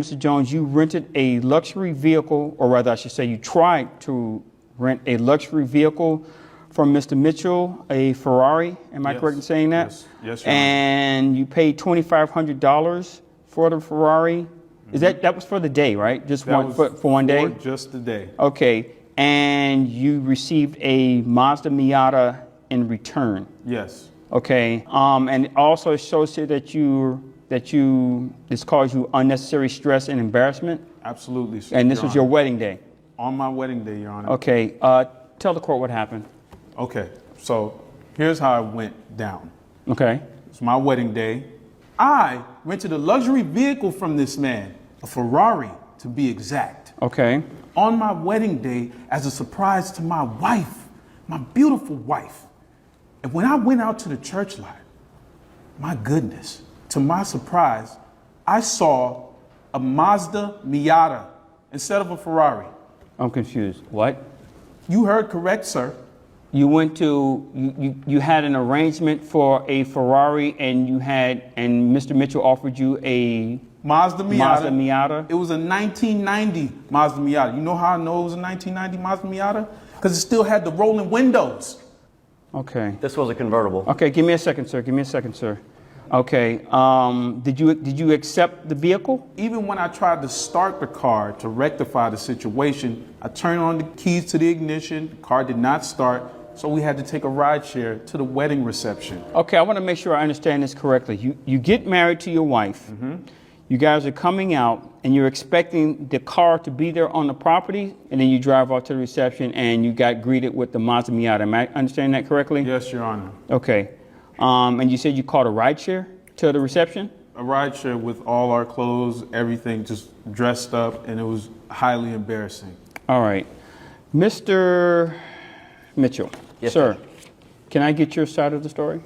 Mr. Jones, you rented a luxury vehicle, or rather I should say you tried to rent a luxury vehicle from Mr. Mitchell, a Ferrari. Am I correct in saying that? Yes, yes, Your Honor. And you paid $2,500 for the Ferrari. Is that was for the day, right? Just That one was for one day? For just the day. Okay. And you received a Mazda Miata in return. Yes. Okay. And it also shows here that this caused you unnecessary stress and embarrassment. Absolutely. And this was your wedding day. On my wedding day, Your Honor. Okay. Tell the court what happened. Okay. So here's how it went down. Okay. It's my wedding day. I rented a luxury vehicle from this man, a Ferrari to be exact, Okay. on my wedding day as a surprise to my wife, my beautiful wife. And when I went out to the church lot, my goodness, to my surprise, I saw a Mazda Miata instead of a Ferrari. I'm confused. What? You heard correct, sir. You went to you had an arrangement for a Ferrari, and Mr. Mitchell offered you a Mazda Miata. Mazda Miata. It was a 1990 Mazda Miata. You know how I know it was a 1990 Mazda Miata? Because it still had the rolling windows. Okay. This was a convertible. Okay. Give me a second, sir. Give me a second, sir. Okay. Did you accept the vehicle? Even when I tried to start the car to rectify the situation, I turned on the keys to the ignition. The car did not start. So we had to take a ride share to the wedding reception. Okay. I want to make sure I understand this correctly. You get married to your wife. Mm-hmm. You guys are coming out, and you're expecting the car to be there on the property, and then you drive off to the reception, and you got greeted with the Mazda Miata. Am I understanding that correctly? Yes, Your Honor. Okay. And you said you called a ride share to the reception? A ride share with all our clothes, everything just dressed up, and it was highly embarrassing. All right. Mr. Mitchell. Yes, sir. Judge. Can I get your side of the story?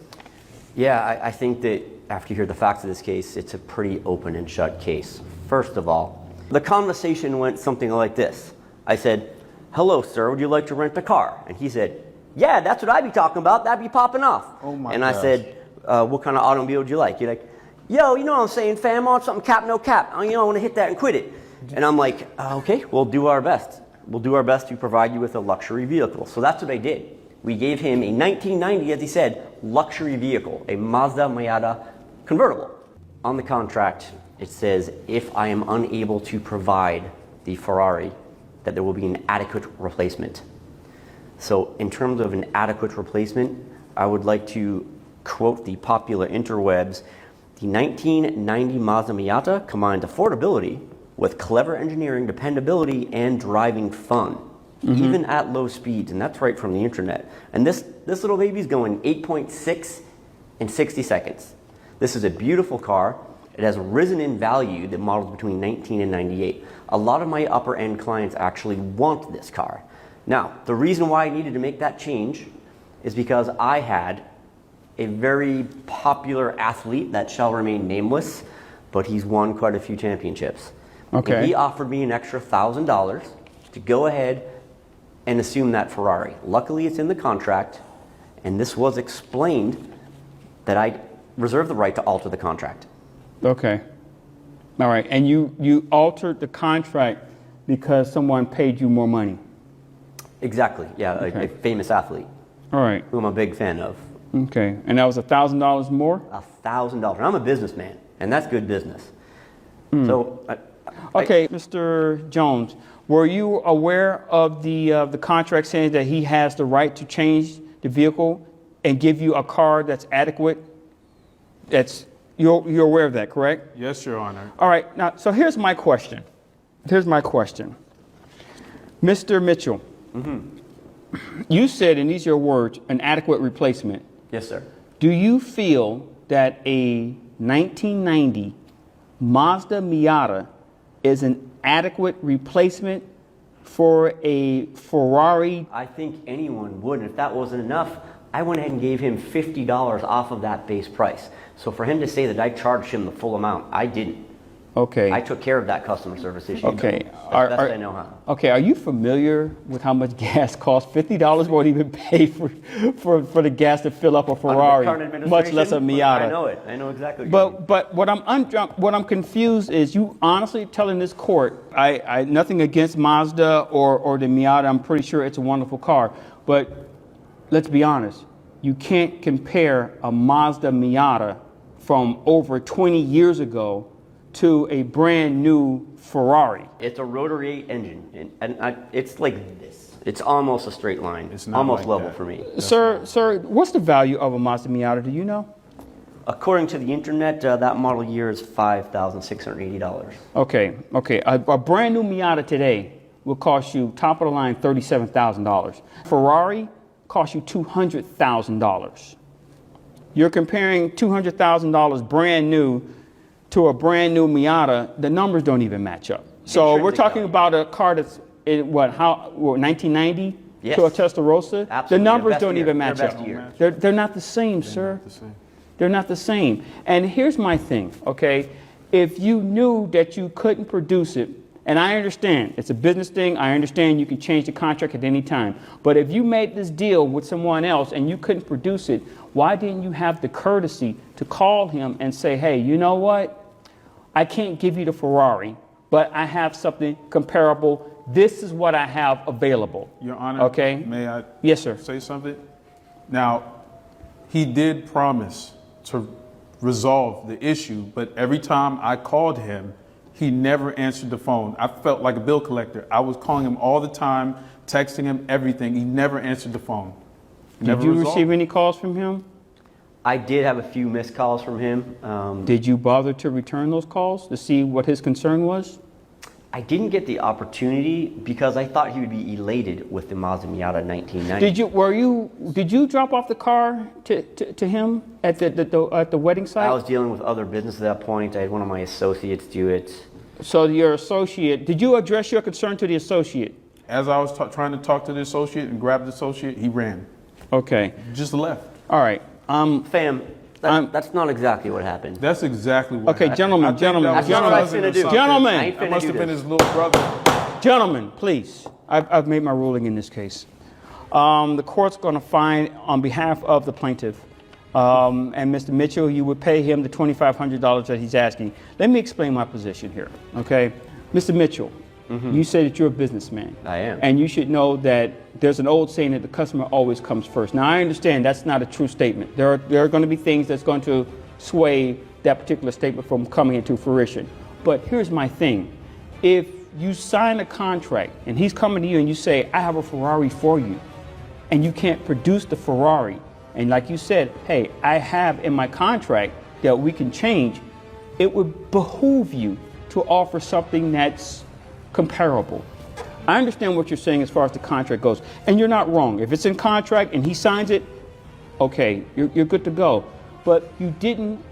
Yeah, I think that after you hear the facts of this case, it's a pretty open and shut case. First of all, the conversation went something like this. I said, "Hello, sir, would you like to rent a car?" And he said, "Yeah, that's what I'd be talking about. That'd be popping off." Oh my And gosh. I said, "What kind of automobile would you like?" You're like, "Yo, you know what I'm saying, fam, I want something cap, no cap. I want to hit that and quit it." And I'm like, "Okay, we'll do our best. We'll do our best to provide you with a luxury vehicle." So that's what I did. We gave him a 1990, as he said, luxury vehicle, a Mazda Miata convertible. On the contract, it says, if I am unable to provide the Ferrari, that there will be an adequate replacement. So in terms of an adequate replacement, I would like to quote the popular interwebs. The 1990 Mazda Miata combines affordability with clever engineering, dependability, and driving fun, even at low speeds, and that's right from the internet. And this little baby's going 8.6 in 60 seconds. This is a beautiful car. It has risen in value, the models between 19 and 98. A lot of my upper end clients actually want this car. Now, the reason why I needed to make that change is because I had a very popular athlete that shall remain nameless, but he's won quite a few championships. Okay. And he offered me an extra $1,000 to go ahead and assume that Ferrari. Luckily, it's in the contract, and this was explained that I reserve the right to alter the contract. Okay. All right. And you altered the contract because someone paid you more money. Exactly. Yeah, Okay. a famous athlete All right. who I'm a big fan of. Okay. And that was $1,000 more? $1,000. I'm a businessman, and that's good business. So, Okay, Mr. Jones, were you aware of the contract saying that he has the right to change the vehicle and give you a car that's adequate? You're aware of that, correct? Yes, Your Honor. All right. Now, so here's my question. Mr. Mitchell, you said, and these are your words, an adequate replacement. yes, sir. Do you feel that a 1990 Mazda Miata is an adequate replacement for a Ferrari? I think anyone would. And if that wasn't enough, I went ahead and gave him $50 off of that base price. So for him to say that I charged him the full amount, I didn't. Okay. I took care of that customer service issue. Okay. As best I know how. Okay. Are you familiar with how much gas costs? $50 won't even pay for the gas to fill up a Ferrari, Under much less a administration, Miata. I know it. I know exactly. What you mean. But what I'm confused is you honestly telling this court, I nothing against Mazda or the Miata. I'm pretty sure it's a wonderful car, but let's be honest. You can't compare a Mazda Miata from over 20 years ago to a brand new Ferrari. It's a rotary engine, and it's like this. It's almost a straight line. It's not almost like level that. for me. Sir, what's the value of a Mazda Miata? Do you know? According to the internet, that model year is $5,680. Okay. A brand new Miata today will cost you top of the line $37,000. Ferrari costs you $200,000. You're comparing $200,000 brand new to a brand new Miata. The numbers don't even match up. So we're Intrinsic talking value. about a car that's in 1990 Yes. to a Testarossa. Absolutely. The numbers Their best don't year. even match Their up. best year. They're not the same, sir. The same. They're not the same. And here's my thing, okay? If you knew that you couldn't produce it, and I understand it's a business thing, I understand you can change the contract at any time. But if you made this deal with someone else and you couldn't produce it, why didn't you have the courtesy to call him and say, hey, you know what? I can't give you the Ferrari, but I have something comparable. This is what I have available. Your Honor, Okay? may I Yes, sir. say something? Now, he did promise to resolve the issue, but every time I called him, he never answered the phone. I felt like a bill collector. I was calling him all the time, texting him everything. He never answered the phone. Did you receive any calls from him? I did have a few missed calls from him. Did you bother to return those calls to see what his concern was? I didn't get the opportunity because I thought he would be elated with the Mazda Miata 1990. Did you drop off the car to him at the wedding site? I was dealing with other business at that point. I had one of my associates do it. So your associate, did you address your concern to the associate? As I was trying to talk to the associate and grab the associate, he ran. Okay. Just left. All right. Fam, that's not exactly what happened. That's exactly what Okay, happened. gentlemen, I think gentlemen, that was That's not what I was cousin finna or do. something. Gentlemen. I ain't That finna must do have been this. his little brother. Gentlemen, please. I've made my ruling in this case. The court's going to find on behalf of the plaintiff and Mr. Mitchell, you would pay him the $2,500 that he's asking. Let me explain my position here, okay? Mr. Mitchell, you say that you're a businessman. I am. And you should know that there's an old saying that the customer always comes first. Now, I understand that's not a true statement. There are going to be things that's going to sway that particular statement from coming into fruition. But here's my thing. If you sign a contract and he's coming to you and you say, I have a Ferrari for you, and you can't produce the Ferrari, and like you said, hey, I have in my contract that we can change, it would behoove you to offer something that's comparable. I understand what you're saying as far as the contract goes, and you're not wrong. If it's in contract and he signs it, okay, you're good to go. But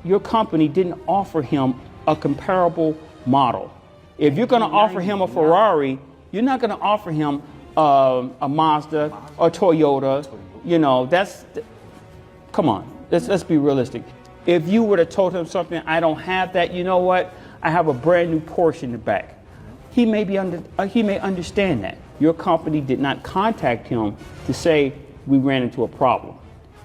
your company didn't offer him a comparable model. If you're going to offer him a Ferrari, you're not going to offer him a Mazda or Toyota. You know, come on, let's be realistic. If you would have told him something, I don't have that, you know what? I have a brand new Porsche in the back. He may understand that. Your company did not contact him to say we ran into a problem.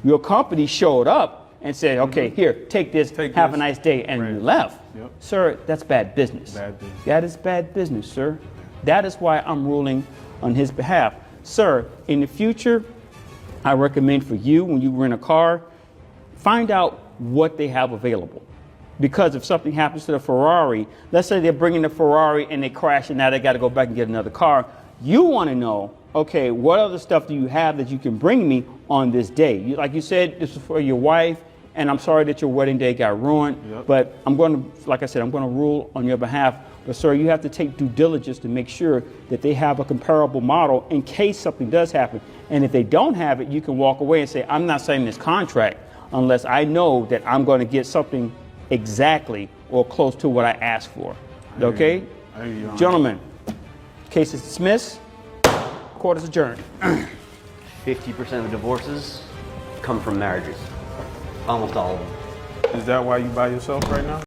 Your company showed up and said, okay, here, take this, have a nice day, and you left. Yep. Sir, that's bad business. Bad business. That is bad business, sir. That is why I'm ruling on his behalf. Sir, in the future, I recommend for you, when you rent a car, find out what they have available. Because if something happens to the Ferrari, let's say they're bringing the Ferrari and they crash and now they got to go back and get another car. You want to know, okay, what other stuff do you have that you can bring me on this day? Like you said, this is for your wife, and I'm sorry that your wedding day got ruined. Yep. But I'm going to, like I said, I'm going to rule on your behalf. But sir, you have to take due diligence to make sure that they have a comparable model in case something does happen. And if they don't have it, you can walk away and say, I'm not signing this contract unless I know that I'm going to get something exactly or close to what I asked for. Okay? I hear you, Your Honor. Gentlemen, case is dismissed. Court is adjourned. 50% of divorces come from marriages. Almost all of them. Is that why you by yourself right now?